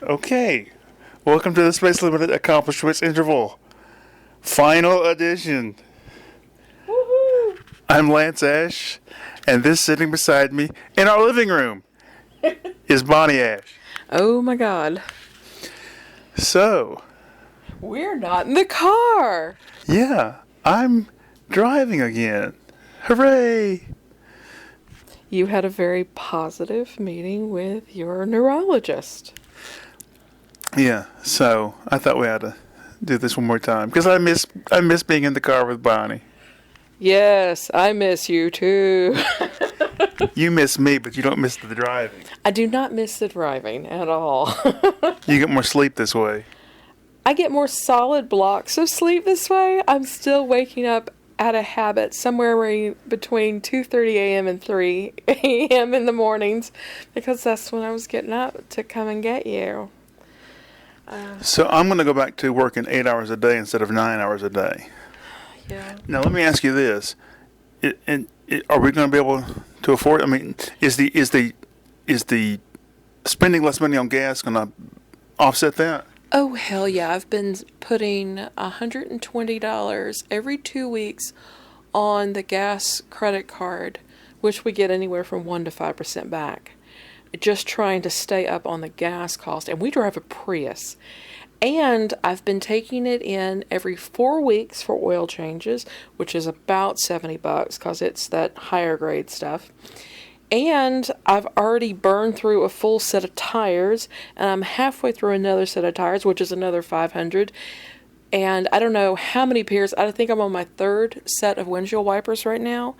Okay, welcome to the Space Limited Accomplishments Interval. Final edition. Woohoo! I'm Lance Ash, and this sitting beside me in our living room is Bonnie Ash. Oh my god. So, We're not in the car! yeah, I'm driving again. Hooray! You had a very positive meeting with your neurologist. Yeah, so I thought we had to do this one more time because I miss being in the car with Bonnie. Yes, I miss you too. You miss me, but you don't miss the driving. I do not miss the driving at all. You get more sleep this way. I get more solid blocks of sleep this way. I'm still waking up out of habit somewhere between 2:30 a.m. and 3 a.m. in the mornings because that's when I was getting up to come and get you. So I'm going to go back to working 8 hours a day instead of 9 hours a day. Yeah. Now let me ask you this: are we going to be able to afford? I mean, is the spending less money on gas going to offset that? Oh, hell yeah. I've been putting $120 every 2 weeks on the gas credit card, which we get anywhere from 1% to 5% back. Just trying to stay up on the gas cost. And we drive a Prius. And I've been taking it in every 4 weeks for oil changes, which is about $70 because it's that higher grade stuff. And I've already burned through a full set of tires, and I'm halfway through another set of tires, which is another $500. And I don't know how many pairs. I think I'm on my third set of windshield wipers right now,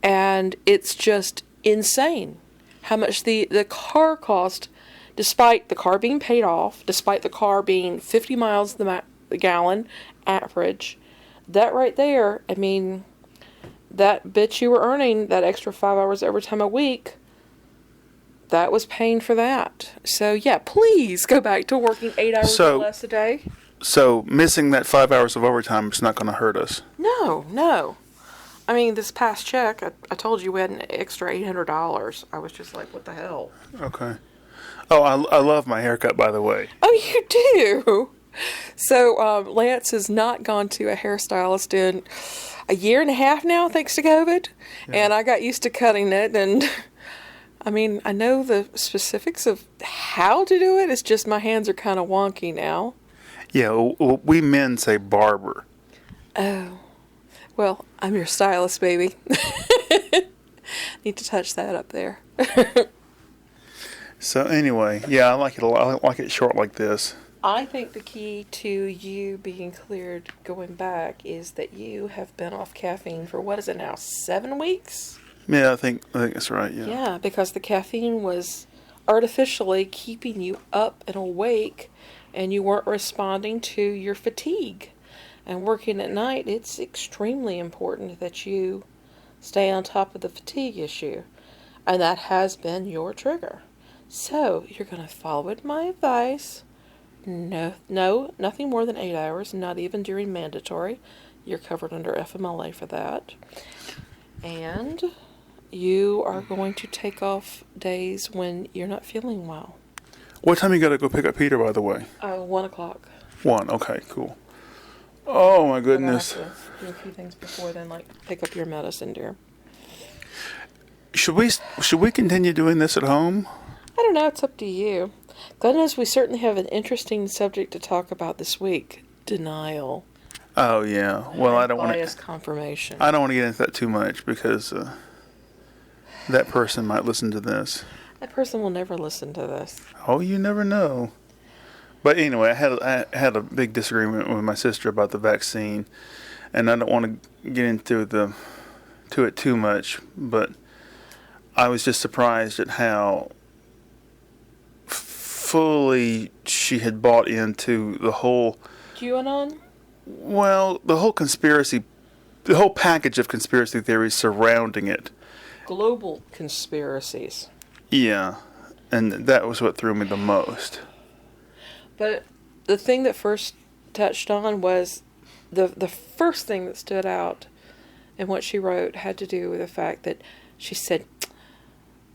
and it's just insane how much the car cost, despite the car being paid off, despite the car being 50 miles the gallon average. That right there, I mean, that bitch you were earning, that extra 5 hours overtime a week, that was paying for that. So yeah, please go back to working 8 hours or less a day. So missing that 5 hours of overtime is not going to hurt us. No. I mean, this past check, I told you we had an extra $800. I was just like, what the hell? Okay. Oh, I love my haircut, by the way. Oh, you do? So Lance has not gone to a hairstylist in a year and a half now, thanks to COVID. Yeah. And I got used to cutting it. And I mean, I know the specifics of how to do it. It's just my hands are kind of wonky now. Yeah, we men say barber. Oh. Well, I'm your stylist, baby. Need to touch that up there. So anyway, yeah, I like it a lot. I like it short like this. I think the key to you being cleared going back is that you have been off caffeine for, what is it now, 7 weeks? Yeah, I think that's right, yeah. Yeah, because the caffeine was artificially keeping you up and awake, and you weren't responding to your fatigue. And working at night, it's extremely important that you stay on top of the fatigue issue. And that has been your trigger. So, you're going to follow my advice. No, nothing more than 8 hours, not even during mandatory. You're covered under FMLA for that. And you are going to take off days when you're not feeling well. What time you got to go pick up Peter, by the way? 1 o'clock. 1, okay, cool. Oh, my goodness. I have to do a few things before then, like pick up your medicine, dear. Should we continue doing this at home? I don't know. It's up to you. God knows we certainly have an interesting subject to talk about this week. Denial. Oh, yeah. Well, I don't want to... bias confirmation. I don't want to get into that too much because that person might listen to this. That person will never listen to this. Oh, you never know. But anyway, I had a big disagreement with my sister about the vaccine, and I don't want to get into it too much, but I was just surprised at how fully she had bought into the whole QAnon? Well, the whole package of conspiracy theories surrounding it. Global conspiracies. Yeah, and that was what threw me the most. But the thing that first touched on was the first thing that stood out in what she wrote had to do with the fact that she said,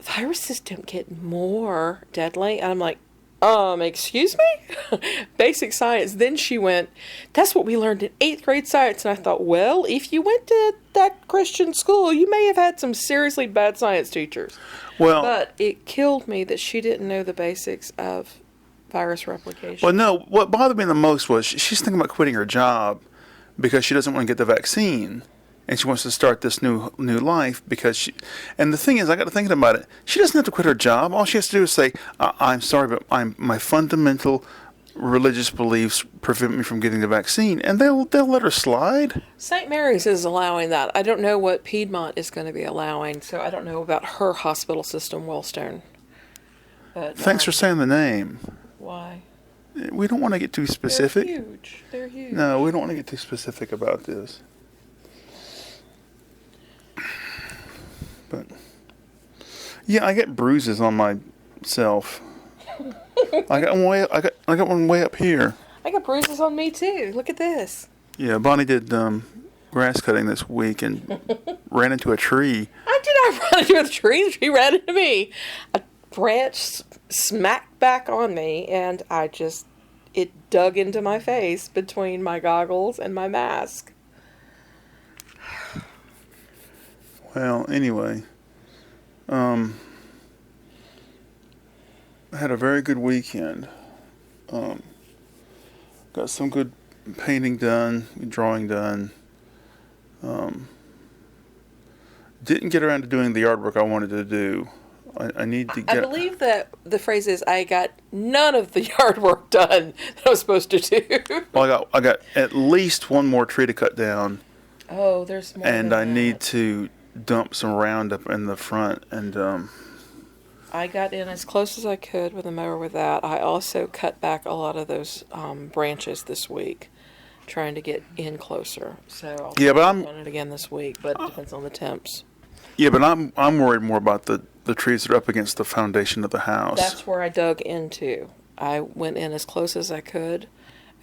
viruses don't get more deadly. And I'm like, Excuse me? Basic science. Then she went, that's what we learned in 8th grade science. And I thought, well, if you went to that Christian school, you may have had some seriously bad science teachers. Well, But it killed me that she didn't know the basics of virus replication. well, no. What bothered me the most was she's thinking about quitting her job because she doesn't want to get the vaccine, and she wants to start this new life because she. And the thing is, I got to thinking about it. She doesn't have to quit her job. All she has to do is say, "I'm sorry, but my fundamental religious beliefs prevent me from getting the vaccine," and they'll let her slide. St. Mary's is allowing that. I don't know what Piedmont is going to be allowing, so I don't know about her hospital system, Wellstone. But, Thanks for saying the name. Why? We don't want to get too specific. They're huge. They're huge. No, we don't want to get too specific about this. But yeah, I get bruises on myself. I got one way up here. I got bruises on me too. Look at this. Yeah, Bonnie did grass cutting this week and ran into a tree. I did not run into a tree. The tree ran into me. A branch smacked back on me, and it dug into my face between my goggles and my mask. Well, anyway, I had a very good weekend. Got some good painting done, drawing done. Didn't get around to doing the artwork I wanted to do. I need to get. I believe that the phrase is, I got none of the yard work done that I was supposed to do. Well, I got at least one more tree to cut down. Oh, there's more. And than I that. need to dump some Roundup in the front, and I got in as close as I could with a mower with that. I also cut back a lot of those branches this week, trying to get in closer. So I'll I'm on it again this week, but it depends on the temps. Yeah, but I'm worried more about the trees that are up against the foundation of the house. That's where I dug into. I went in as close as I could,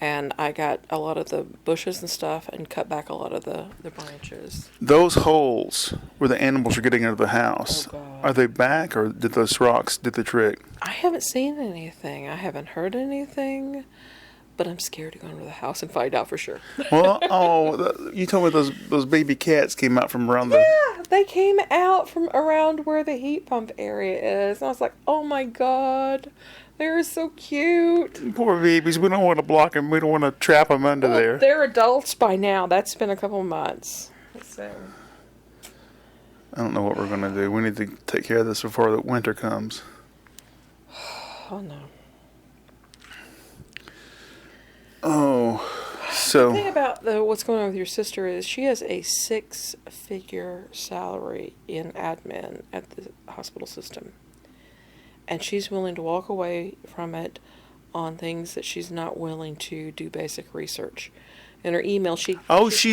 and I got a lot of the bushes and stuff and cut back a lot of the branches. Those holes where the animals are getting into the house, Oh, God. are they back, or did those rocks do the trick? I haven't seen anything. I haven't heard anything, but I'm scared to go into the house and find out for sure. Well, you told me those baby cats came out from around the... Yeah, they came out from around where the heat pump area is. And I was like, oh my God, they're so cute. Poor babies. We don't want to block them. We don't want to trap them under there. They're adults by now. That's been a couple months. So, I don't know what we're going to do. We need to take care of this before the winter comes. oh no. Oh, The so... thing about what's going on with your sister is she has a 6-figure salary in admin at the hospital system. And she's willing to walk away from it on things that she's not willing to do basic research. In her email, she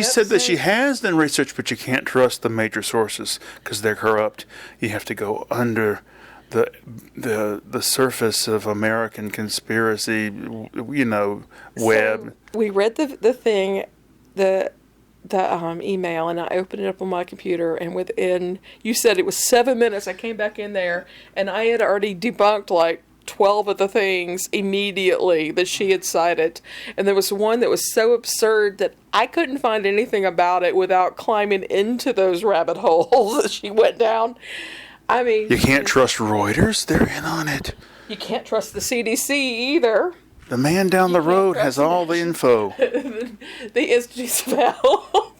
said that she saying- has done research, but you can't trust the major sources because they're corrupt. You have to go under the surface of American conspiracy, web. So we read the thing, the email, and I opened it up on my computer, and within, you said it was 7 minutes, I came back in there, and I had already debunked like 12 of the things immediately that she had cited. And there was one that was so absurd that I couldn't find anything about it without climbing into those rabbit holes that she went down. I mean... You can't trust Reuters. They're in on it. You can't trust the CDC either. The man down the road has all the info. The Institutes of Health.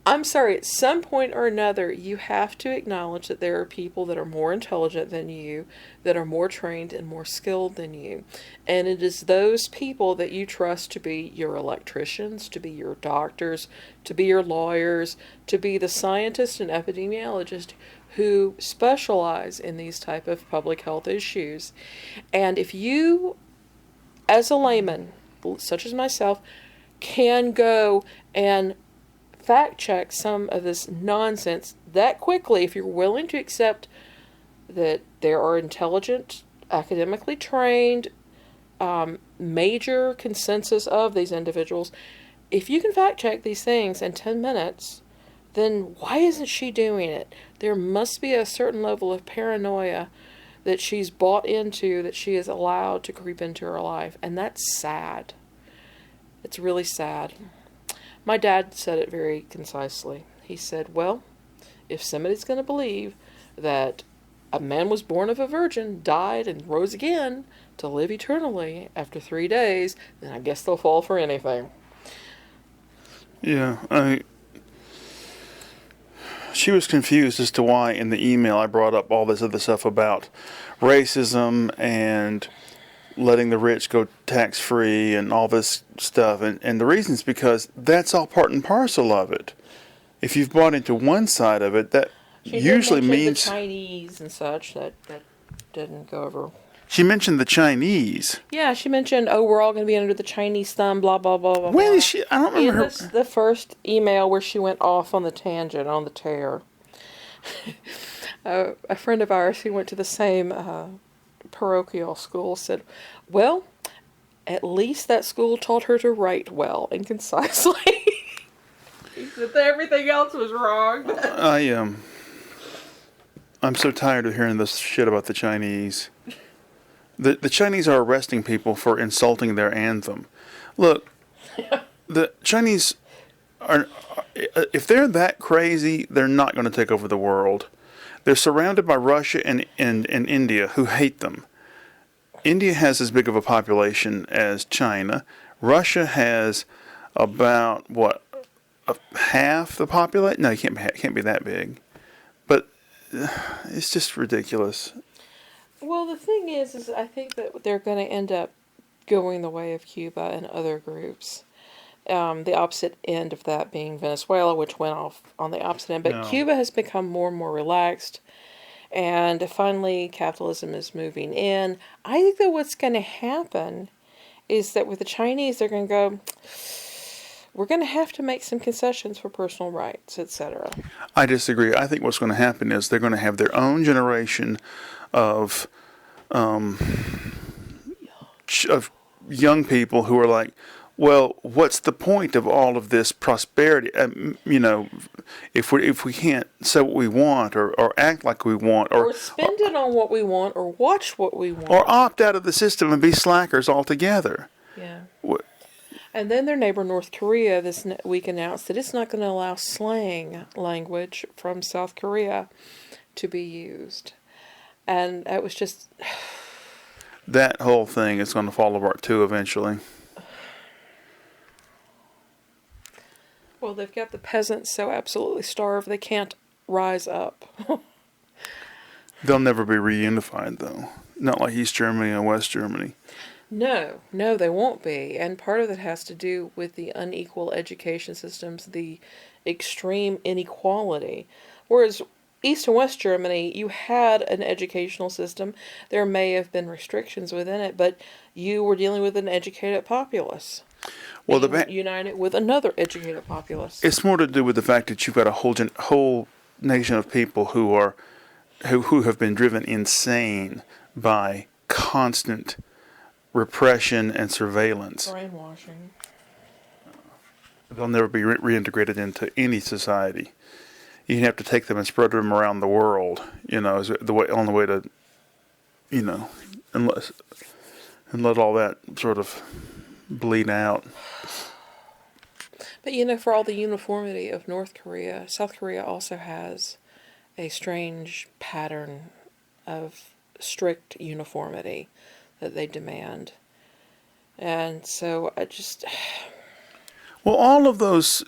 I'm sorry, at some point or another, you have to acknowledge that there are people that are more intelligent than you, that are more trained and more skilled than you. And it is those people that you trust to be your electricians, to be your doctors, to be your lawyers, to be the scientists and epidemiologists who specialize in these type of public health issues. And if you, as a layman, such as myself, can go and fact check some of this nonsense that quickly, if you're willing to accept that there are intelligent, academically trained, major consensus of these individuals, if you can fact check these things in 10 minutes, then why isn't she doing it? There must be a certain level of paranoia that she's bought into, that she is allowed to creep into her life. And that's sad. It's really sad. My dad said it very concisely. He said, well, if somebody's going to believe that a man was born of a virgin, died, and rose again to live eternally after 3 days, then I guess they'll fall for anything. Yeah, she was confused as to why in the email I brought up all this other stuff about racism and letting the rich go tax-free and all this stuff. And the reason is because that's all part and parcel of it. If you've bought into one side of it, that She usually did mention means... the Chinese and such. That didn't go over. She mentioned the Chinese. Yeah, she mentioned, we're all going to be under the Chinese thumb, blah, blah, blah, blah, When blah. is she... I don't remember In the first email where she went off on the tangent, on the tear. A friend of ours who went to the same parochial school said, well, at least that school taught her to write well and concisely. He said that everything else was wrong. I'm so tired of hearing this shit about the Chinese. The Chinese are arresting people for insulting their anthem. Look, the Chinese are, if they're that crazy, they're not going to take over the world. They're surrounded by Russia and India, who hate them. India has as big of a population as China. Russia has about, half the population? No, it can't be that big. But it's just ridiculous. Well, the thing is I think that they're going to end up going the way of Cuba and other groups. The opposite end of that being Venezuela, which went off on the opposite end. But No. Cuba has become more and more relaxed. And finally, capitalism is moving in. I think that what's going to happen is that with the Chinese, they're going to go, we're going to have to make some concessions for personal rights, etc. I disagree. I think what's going to happen is they're going to have their own generation of young people who are like, well, what's the point of all of this prosperity? If we can't say what we want or act like we want Or spend it on what we want or watch what we want. or opt out of the system and be slackers altogether. Yeah. Wh- And then their neighbor North Korea this week announced that it's not going to allow slang language from South Korea to be used. And it was just... That whole thing is going to fall apart too eventually. Well, they've got the peasants so absolutely starved they can't rise up. They'll never be reunified though. Not like East Germany and West Germany. No, they won't be. And part of it has to do with the unequal education systems, the extreme inequality. Whereas East and West Germany, you had an educational system. There may have been restrictions within it, but you were dealing with an educated populace. Well, united with another educated populace. It's more to do with the fact that you've got a whole nation of people who have been driven insane by constant repression and surveillance. Brainwashing. They'll never be reintegrated into any society. You have to take them and spread them around the world. Is the only way to, and let all that sort of bleed out. But for all the uniformity of North Korea, South Korea also has a strange pattern of strict uniformity that they demand. And so I just... Well, all of those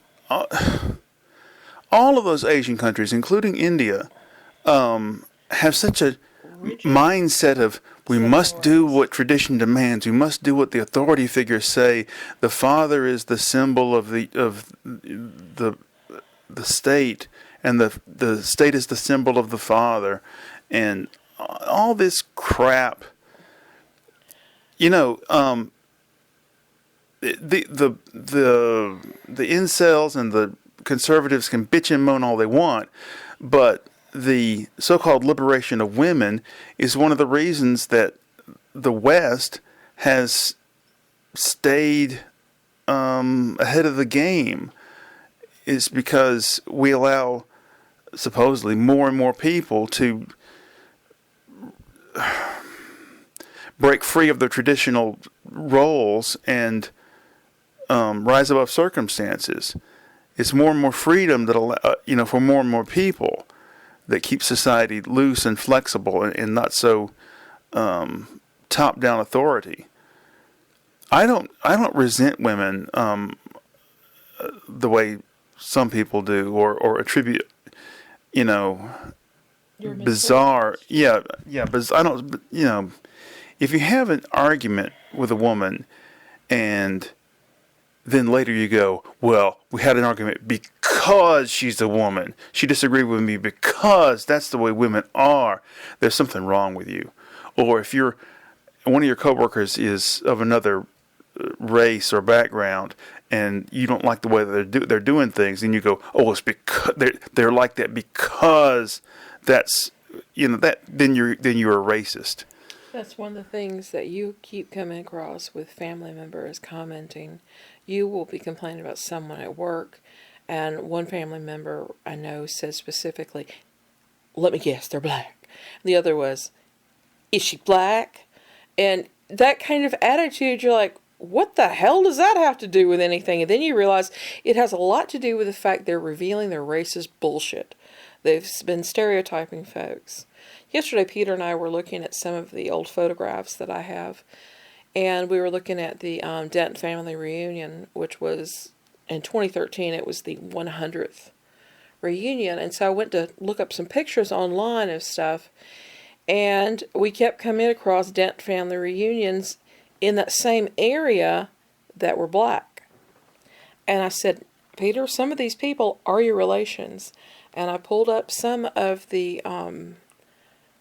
Asian countries, including India, have such a mindset of we must do what tradition demands. We must do what the authority figures say. The father is the symbol of the state, and the state is the symbol of the father, and all this crap. The incels and the conservatives can bitch and moan all they want, but the so-called liberation of women is one of the reasons that the West has stayed ahead of the game, is because we allow supposedly more and more people to break free of their traditional roles and rise above circumstances. It's more and more freedom that for more and more people that keeps society loose and flexible and not so top-down authority. I don't resent women the way some people do, or attribute, bizarre. Yeah. But I don't. If you have an argument with a woman, and then later you go, well, we had an argument because she's a woman. She disagreed with me because that's the way women are. There's something wrong with you. Or if one of your coworkers is of another race or background, and you don't like the way that they're doing things, and you go, oh, it's because they're like that because that's that. Then you're a racist. That's one of the things that you keep coming across with family members commenting. You will be complaining about someone at work, and one family member I know says specifically, let me guess, they're black. The other was, is she black? And that kind of attitude, you're like, what the hell does that have to do with anything? And then you realize it has a lot to do with the fact they're revealing their racist bullshit. They've been stereotyping folks. Yesterday, Peter and I were looking at some of the old photographs that I have, and we were looking at the Denton family reunion, which was in 2013. It was the 100th reunion, and so I went to look up some pictures online of stuff, and we kept coming across Denton family reunions in that same area that were black. And I said, Peter, some of these people are your relations. And I pulled up some of the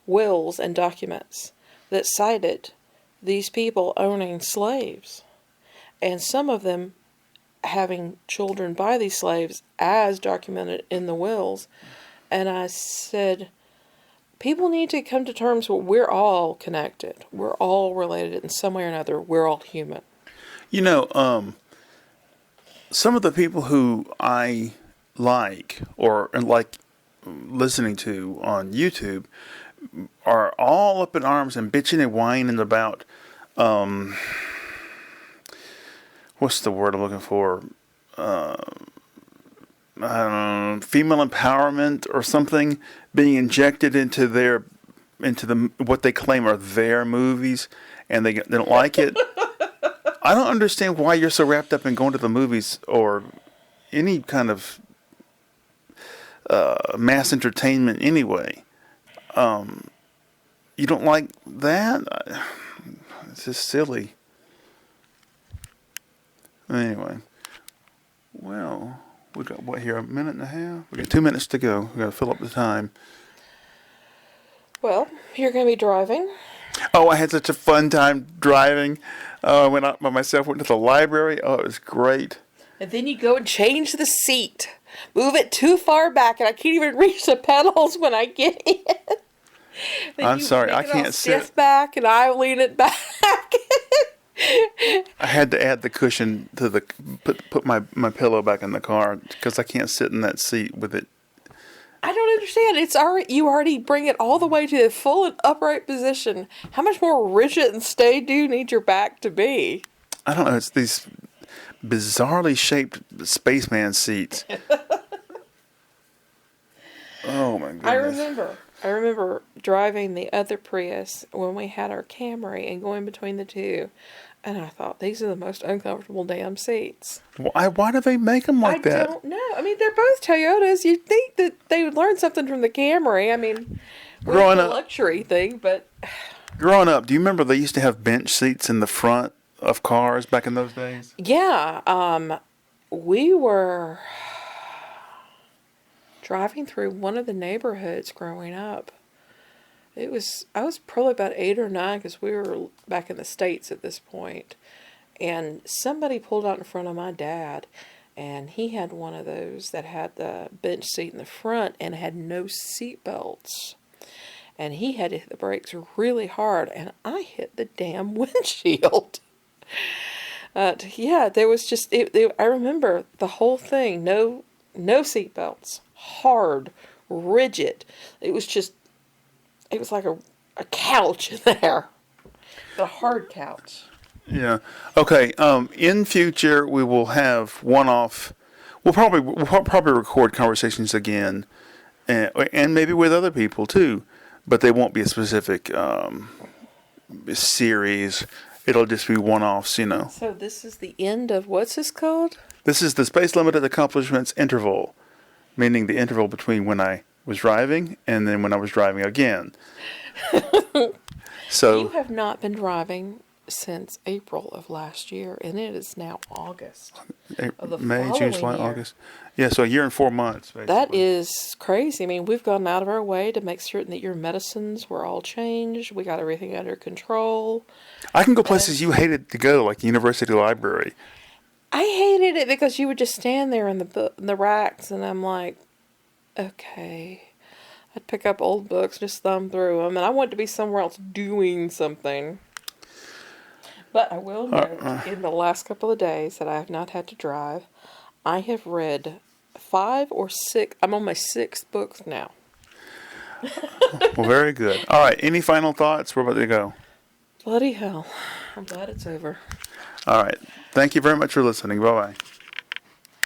wills and documents that cited these people owning slaves, and some of them having children by these slaves as documented in the wills. And I said, people need to come to terms with we're all connected. We're all related in some way or another. We're all human. Some of the people who I like listening to on YouTube are all up in arms and bitching and whining about what's the word I'm looking for? I don't know, female empowerment or something being injected into what they claim are their movies, and they don't like it. I don't understand why you're so wrapped up in going to the movies or any kind of mass entertainment anyway. You don't like that? It's just silly. Anyway, well, we got what here, a minute and a half? We got 2 minutes to go. We got to fill up the time. Well, you're going to be driving. Oh, I had such a fun time driving. I went out by myself, went to the library. Oh, it was great. And then you go and change the seat. Move it too far back, and I can't even reach the pedals when I get in. I'm sorry, I can't sit back, and I lean it back. I had to add the cushion to put my pillow back in the car because I can't sit in that seat with it. I don't understand. You already bring it all the way to the full and upright position. How much more rigid and stay do you need your back to be? I don't know. It's these bizarrely shaped spaceman seats. Oh my goodness. I remember driving the other Prius when we had our Camry and going between the two. And I thought, these are the most uncomfortable damn seats. Why do they make them like that? I don't know. I mean, they're both Toyotas. You'd think that they would learn something from the Camry. I mean, growing it's a up, luxury thing, but... Growing up, do you remember they used to have bench seats in the front of cars back in those days? Yeah. We were driving through one of the neighborhoods growing up. I was probably about 8 or 9 because we were back in the States at this point. And somebody pulled out in front of my dad, and he had one of those that had the bench seat in the front and had no seat belts. And he had to hit the brakes really hard, and I hit the damn windshield. Yeah, there was just, I remember the whole thing, no seat belts, hard, rigid. It was like a couch in there. A hard couch. Yeah. Okay. In future, we will have one-off. We'll probably record conversations again, and maybe with other people too, but they won't be a specific series. It'll just be one-offs. So this is the end of what's this called? This is the Space Limited Accomplishments interval, meaning the interval between when I was driving and then when I was driving again. So You have not been driving since April of last year, and it is now August of the May, June, following July, year. August. Yeah, so a year and 4 months, basically. That is crazy. I mean, we've gone out of our way to make certain that your medicines were all changed. We got everything under control. I can go places you hated to go, like the University Library. I hated it because you would just stand there in the racks, and I'm like, okay. I'd pick up old books, just thumb through them, and I wanted to be somewhere else doing something. But I will note, in the last couple of days that I have not had to drive, I have read 5 or 6. I'm on my 6th book now. Well, very good. All right, any final thoughts? We're about to go. Bloody hell. I'm glad it's over. All right. Thank you very much for listening. Bye-bye.